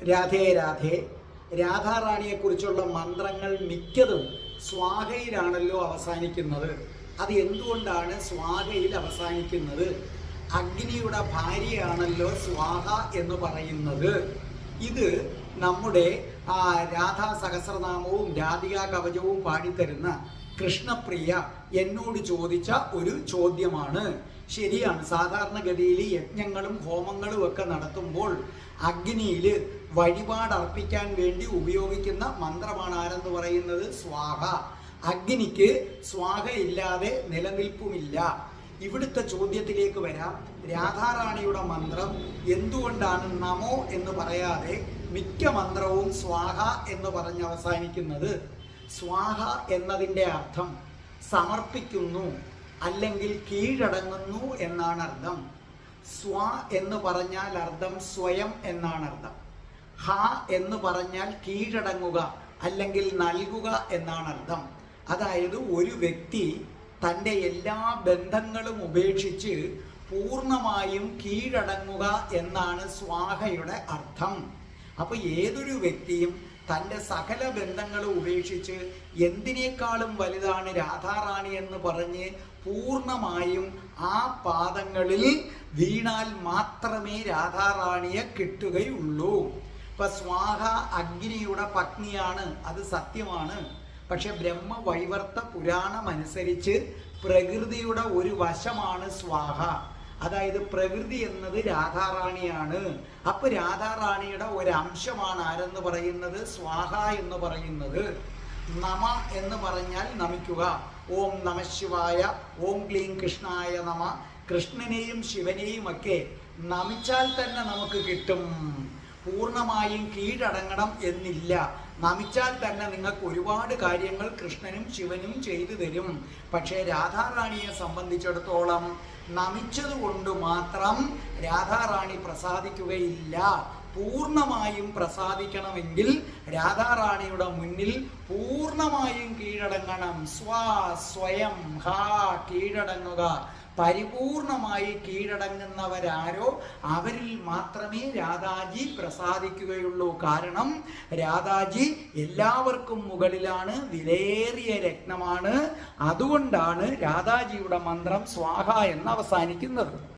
രാധേ രാധേ. രാധാറാണിയെക്കുറിച്ചുള്ള മന്ത്രങ്ങൾ മിക്കതും സ്വാഹയിലാണല്ലോ അവസാനിക്കുന്നത്. അത് എന്തുകൊണ്ടാണ് സ്വാഹയിൽ അവസാനിക്കുന്നത്? അഗ്നിയുടെ ഭാര്യയാണല്ലോ സ്വാഹ എന്ന് പറയുന്നത്. ഇത് നമ്മുടെ രാധാ സഹസ്രനാമവും രാധികാ കവചവും പാടിത്തരുന്ന കൃഷ്ണപ്രിയ എന്നോട് ചോദിച്ച ഒരു ചോദ്യമാണ്. ശരിയാണ്, സാധാരണഗതിയിൽ യജ്ഞങ്ങളും ഹോമങ്ങളും ഒക്കെ നടത്തുമ്പോൾ അഗ്നിയിൽ വഴിപാടർപ്പിക്കാൻ വേണ്ടി ഉപയോഗിക്കുന്ന മന്ത്രമാണ് ആരെന്ന് പറയുന്നത് സ്വാഹ. അഗ്നിക്ക് സ്വാഹ ഇല്ലാതെ നിലനിൽപ്പുമില്ല. ഇവിടുത്തെ ചോദ്യത്തിലേക്ക് വരാം. രാധാറാണിയുടെ മന്ത്രം എന്തുകൊണ്ടാണ് നമോ എന്ന് പറയാതെ മിക്ക മന്ത്രവും സ്വാഹ എന്ന് പറഞ്ഞ് അവസാനിക്കുന്നത്? സ്വാഹ എന്നതിൻ്റെ അർത്ഥം സമർപ്പിക്കുന്നു അല്ലെങ്കിൽ കീഴടങ്ങുന്നു എന്നാണ് അർത്ഥം. സ്വ എന്ന് പറഞ്ഞാൽ അർത്ഥം സ്വയം എന്നാണ് അർത്ഥം. ഹ എന്ന് പറഞ്ഞാൽ കീഴടങ്ങുക അല്ലെങ്കിൽ നൽകുക എന്നാണ് അർത്ഥം. അതായത് ഒരു വ്യക്തി തൻ്റെ എല്ലാ ബന്ധങ്ങളും ഉപേക്ഷിച്ച് പൂർണ്ണമായും കീഴടങ്ങുക എന്നാണ് സ്വാഹയുടെ അർത്ഥം. അപ്പോൾ ഏതൊരു വ്യക്തിയും തൻ്റെ സകല ബന്ധങ്ങളും ഉപേക്ഷിച്ച് എന്തിനേക്കാളും വലുതാണ് രാധാറാണി എന്ന് പറഞ്ഞ് പൂർണ്ണമായും ആ പാദങ്ങളിൽ വീണാൽ മാത്രമേ രാധാറാണിയെ കിട്ടുകയുള്ളൂ. ഇപ്പൊ സ്വാഹ അഗ്നിയുടെ പത്നിയാണ്, അത് സത്യമാണ്. പക്ഷെ ബ്രഹ്മവൈവർത്ത പുരാണം അനുസരിച്ച് പ്രകൃതിയുടെ ഒരു വശമാണ് സ്വാഹ. അതായത് പ്രകൃതി എന്നത് രാധാറാണിയാണ്. അപ്പൊ രാധാറാണിയുടെ ഒരംശമാണ് ആരെന്ന് പറയുന്നത് സ്വാഹ എന്ന് പറയുന്നത്. നമ എന്ന് പറഞ്ഞാൽ നമിക്കുക. ഓം നമഃശിവായ, ഓം ക്ലീം കൃഷ്ണായ നമ. കൃഷ്ണനെയും ശിവനെയും ഒക്കെ നമിച്ചാൽ തന്നെ നമുക്ക് കിട്ടും. പൂർണ്ണമായും കീഴടങ്ങണം എന്നില്ല. നമിച്ചാൽ തന്നെ നിങ്ങൾക്ക് ഒരുപാട് കാര്യങ്ങൾ കൃഷ്ണനും ശിവനും ചെയ്തു തരും. പക്ഷേ രാധാറാണിയെ സംബന്ധിച്ചിടത്തോളം നമിച്ചതുകൊണ്ട് മാത്രം രാധാറാണി പ്രസാദിക്കുകയില്ല. പൂർണ്ണമായും പ്രസാദിക്കണമെങ്കിൽ രാധാറാണിയുടെ മുന്നിൽ പൂർണ്ണമായും കീഴടങ്ങണം. സ്വയം കീഴടങ്ങുക. പരിപൂർണമായി കീഴടങ്ങുന്നവരാരോ അവരിൽ മാത്രമേ രാധാജി പ്രസാദിക്കുകയുള്ളൂ. കാരണം രാധാജി എല്ലാവർക്കും മുകളിലാണ്, വിലയേറിയ രത്നമാണ്. അതുകൊണ്ടാണ് രാധാജിയുടെ മന്ത്രം സ്വാഹ എന്ന് അവസാനിക്കുന്നത്.